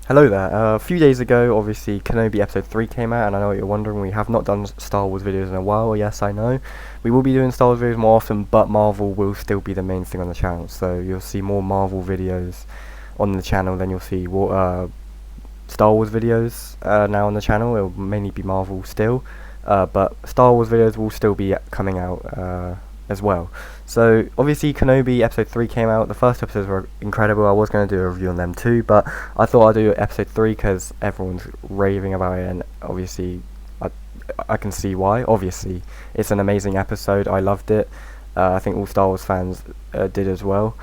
Hello there. A few days ago, obviously, Kenobi Episode 3 came out, and I know what you're wondering, we have not done Star Wars videos in a while. Yes, I know. We will be doing Star Wars videos more often, but Marvel will still be the main thing on the channel. So you'll see more Marvel videos on the channel than you'll see Star Wars videos now on the channel. It will mainly be Marvel still, but Star Wars videos will still be coming out as well. So obviously Kenobi Episode 3 came out. The first episodes were incredible. I was going to do a review on them too, but I thought I'd do Episode 3 because everyone's raving about it, and obviously I can see why. Obviously it's an amazing episode. I loved it. I think all Star Wars fans did as well.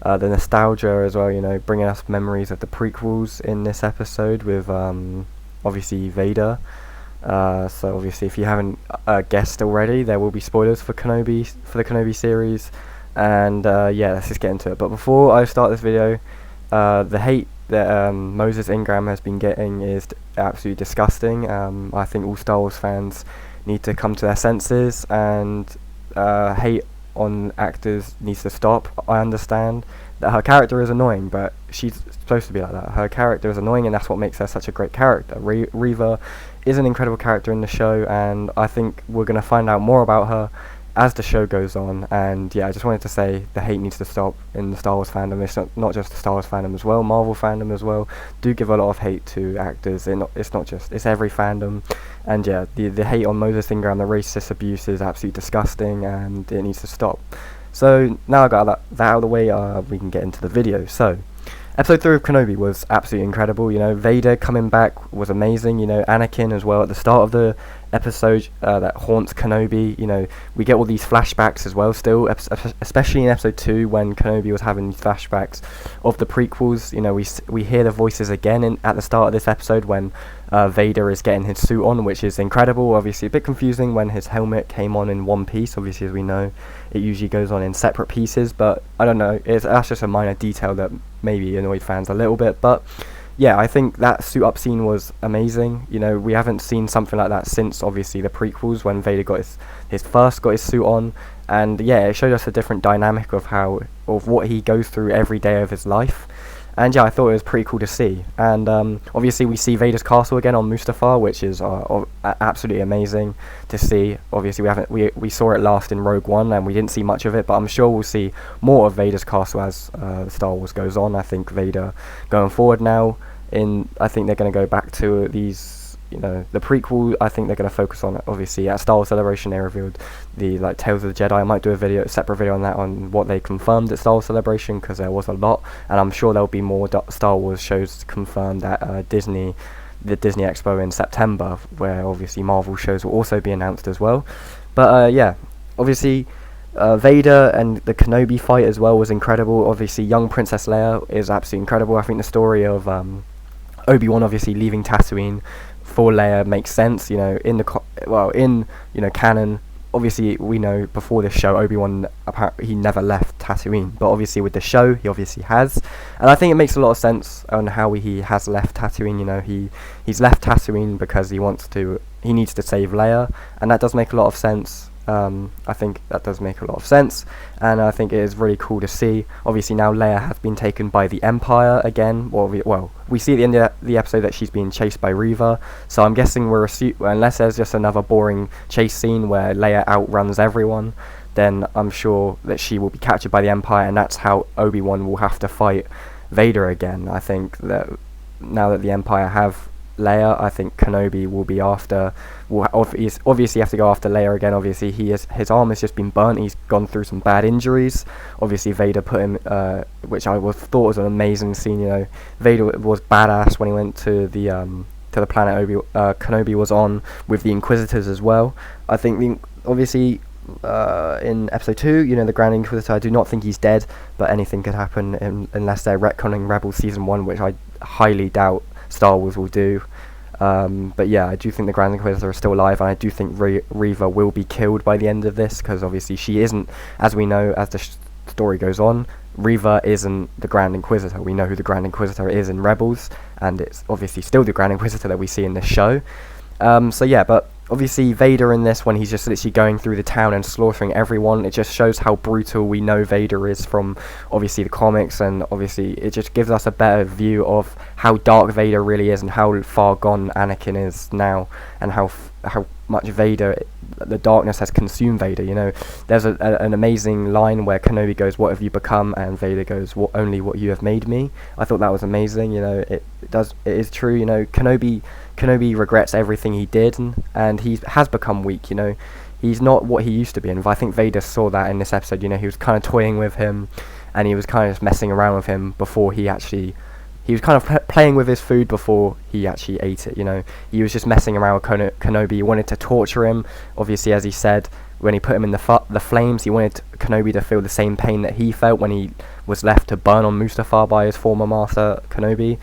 The nostalgia as well, you know, bringing us memories of the prequels in this episode with obviously Vader. So obviously, if you haven't guessed already, there will be spoilers for the Kenobi series, and yeah, let's just get into it. But before I start this video, the hate that Moses Ingram has been getting is absolutely disgusting. I think all Star Wars fans need to come to their senses, and hate on actors needs to stop. I understand that her character is annoying, but she's supposed to be like that. Her character is annoying, and that's what makes her such a great character. Reva is an incredible character in the show, and I think we're going to find out more about her as the show goes on. And yeah, I just wanted to say the hate needs to stop in the Star Wars fandom. It's not just the Star Wars fandom as well, Marvel fandom as well do give a lot of hate to actors. It's every fandom. And yeah, the hate on Moses Ingram, the racist abuse, is absolutely disgusting, and it needs to stop. So now I got that out of the way, we can get into the video. So Episode 3 of Kenobi was absolutely incredible. You know, Vader coming back was amazing. You know, Anakin as well at the start of the episode that haunts Kenobi. You know, we get all these flashbacks as well still, especially in Episode 2 when Kenobi was having these flashbacks of the prequels. You know, we hear the voices again at the start of this episode when Vader is getting his suit on, which is incredible. Obviously a bit confusing when his helmet came on in one piece. Obviously, as we know, it usually goes on in separate pieces, but I don't know, that's just a minor detail that maybe annoyed fans a little bit. But yeah, I think that suit up scene was amazing. You know, we haven't seen something like that since obviously the prequels when Vader got his suit on, and yeah, it showed us a different dynamic of what he goes through every day of his life. And yeah, I thought it was pretty cool to see. And obviously we see Vader's castle again on Mustafar, which is absolutely amazing to see. Obviously we saw it last in Rogue One, and we didn't see much of it, but I'm sure we'll see more of Vader's castle as Star Wars goes on. I think Vader going forward now, I think they're going to go back to these, you know, the prequel. I think they're going to focus on, obviously at Star Wars Celebration they revealed the Tales of the Jedi. I might do a separate video on that, on what they confirmed at Star Wars Celebration, because there was a lot, and I'm sure there'll be more Star Wars shows confirmed at the Disney Expo in September, where obviously Marvel shows will also be announced as well. But yeah, obviously Vader and the Kenobi fight as well was incredible. Obviously young Princess Leia is absolutely incredible. I think the story of Obi-Wan obviously leaving Tatooine for Leia makes sense. You know, in canon, obviously we know before this show Obi-Wan apparently he never left Tatooine, but obviously with the show he obviously has, and I think it makes a lot of sense on how he has left Tatooine. You know, he's left Tatooine because he needs to save Leia, and that does make a lot of sense. I think that does make a lot of sense, and I think it is really cool to see. Obviously now Leia has been taken by the Empire again. We see at the end of the episode that she's being chased by Reva, so I'm guessing unless there's just another boring chase scene where Leia outruns everyone, then I'm sure that she will be captured by the Empire, and that's how Obi-Wan will have to fight Vader again. I think that now that the Empire have Leia, I think Kenobi will obviously have to go after Leia again. Obviously his arm has just been burnt, he's gone through some bad injuries. Obviously Vader put him, which I thought was an amazing scene. You know, Vader was badass when he went to the planet Kenobi was on with the Inquisitors as well. I think obviously in Episode 2, you know, the Grand Inquisitor, I do not think he's dead, but anything could happen unless they're retconning Rebels Season 1, which I highly doubt Star Wars will do. But yeah, I do think the Grand Inquisitor is still alive, and I do think Reva will be killed by the end of this, because obviously she isn't, as we know as the story goes on, Reva isn't the Grand Inquisitor. We know who the Grand Inquisitor is in Rebels, and it's obviously still the Grand Inquisitor that we see in this show. So yeah, but Obviously, Vader in this, when he's just literally going through the town and slaughtering everyone, it just shows how brutal we know Vader is from, obviously, the comics, and obviously it just gives us a better view of how dark Vader really is and how far gone Anakin is now, and how much Vader, the darkness has consumed Vader. You know, there's an amazing line where Kenobi goes, "What have you become?" and Vader goes, "Only what you have made me." I thought that was amazing. You know, it is true. You know, Kenobi regrets everything he did, and he has become weak. You know, he's not what he used to be, and I think Vader saw that in this episode. You know, he was kind of toying with him, and he was kind of just messing around with him before he was kind of playing with his food before he actually ate it. You know, he was just messing around with Kenobi. He wanted to torture him. Obviously, as he said, when he put him in the flames, he wanted Kenobi to feel the same pain that he felt when he was left to burn on Mustafar by his former master Kenobi.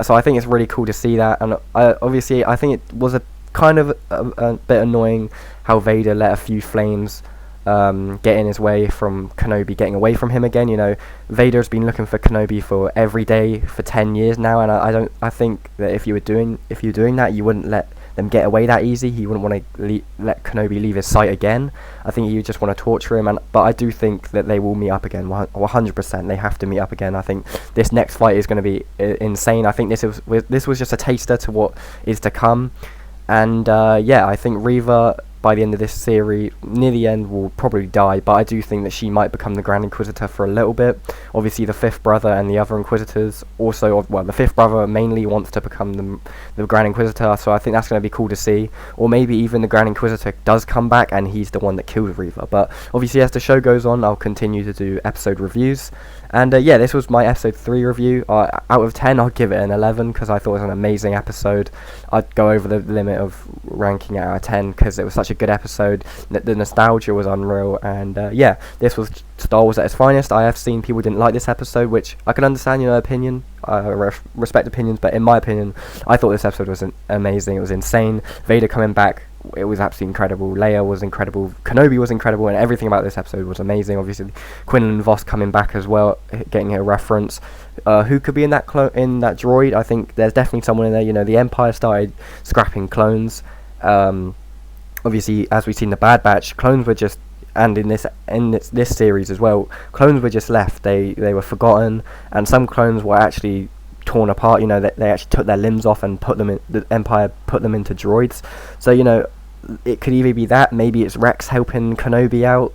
So I think it's really cool to see that, and obviously I think it was a kind of a bit annoying how Vader let a few flames get in his way from Kenobi getting away from him again. You know, Vader's been looking for Kenobi for every day for 10 years now, and I think that if you're doing that, you wouldn't let them get away that easy. He wouldn't want to let Kenobi leave his sight again. I think he would just want to torture him, but I do think that they will meet up again. 100%, they have to meet up again. I think this next fight is going to be insane. I think this was just a taster to what is to come, and yeah, I think Reva, by the end of this series, near the end, will probably die, but I do think that she might become the Grand Inquisitor for a little bit. Obviously, the fifth brother and the other Inquisitors also, well, the fifth brother mainly wants to become the Grand Inquisitor, so I think that's going to be cool to see. Or maybe even the Grand Inquisitor does come back and he's the one that killed Reva. But obviously, as the show goes on, I'll continue to do episode reviews. And yeah, this was my episode 3 review. Out of 10, I'll give it an 11 because I thought it was an amazing episode. I'd go over the limit of ranking it out of 10 because it was such a good episode. The nostalgia was unreal, and yeah, this was Star Wars at its finest. I have seen people didn't like this episode, which I can understand, you know, opinion. I respect opinions, but in my opinion, I thought this episode was amazing. It was insane. Vader coming back, it was absolutely incredible. Leia was incredible. Kenobi was incredible, and everything about this episode was amazing. Obviously, Quinlan Vos coming back as well, getting a reference. Who could be in that droid? I think there's definitely someone in there. You know, the Empire started scrapping clones. Obviously, as we've seen the Bad Batch, clones were just, and in this series as well, clones were just left. They were forgotten, and some clones were actually torn apart. You know, they actually took their limbs off and the Empire put them into droids. So, you know, it could either be that, maybe it's Rex helping Kenobi out,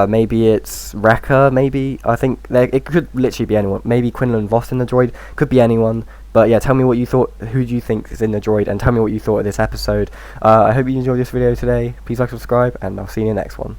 maybe it's Wrecker, maybe. I think it could literally be anyone. Maybe Quinlan Vos in the droid, could be anyone. But yeah, tell me what you thought. Who do you think is in the droid, and tell me what you thought of this episode. I hope you enjoyed this video today. Please like, subscribe, and I'll see you in the next one.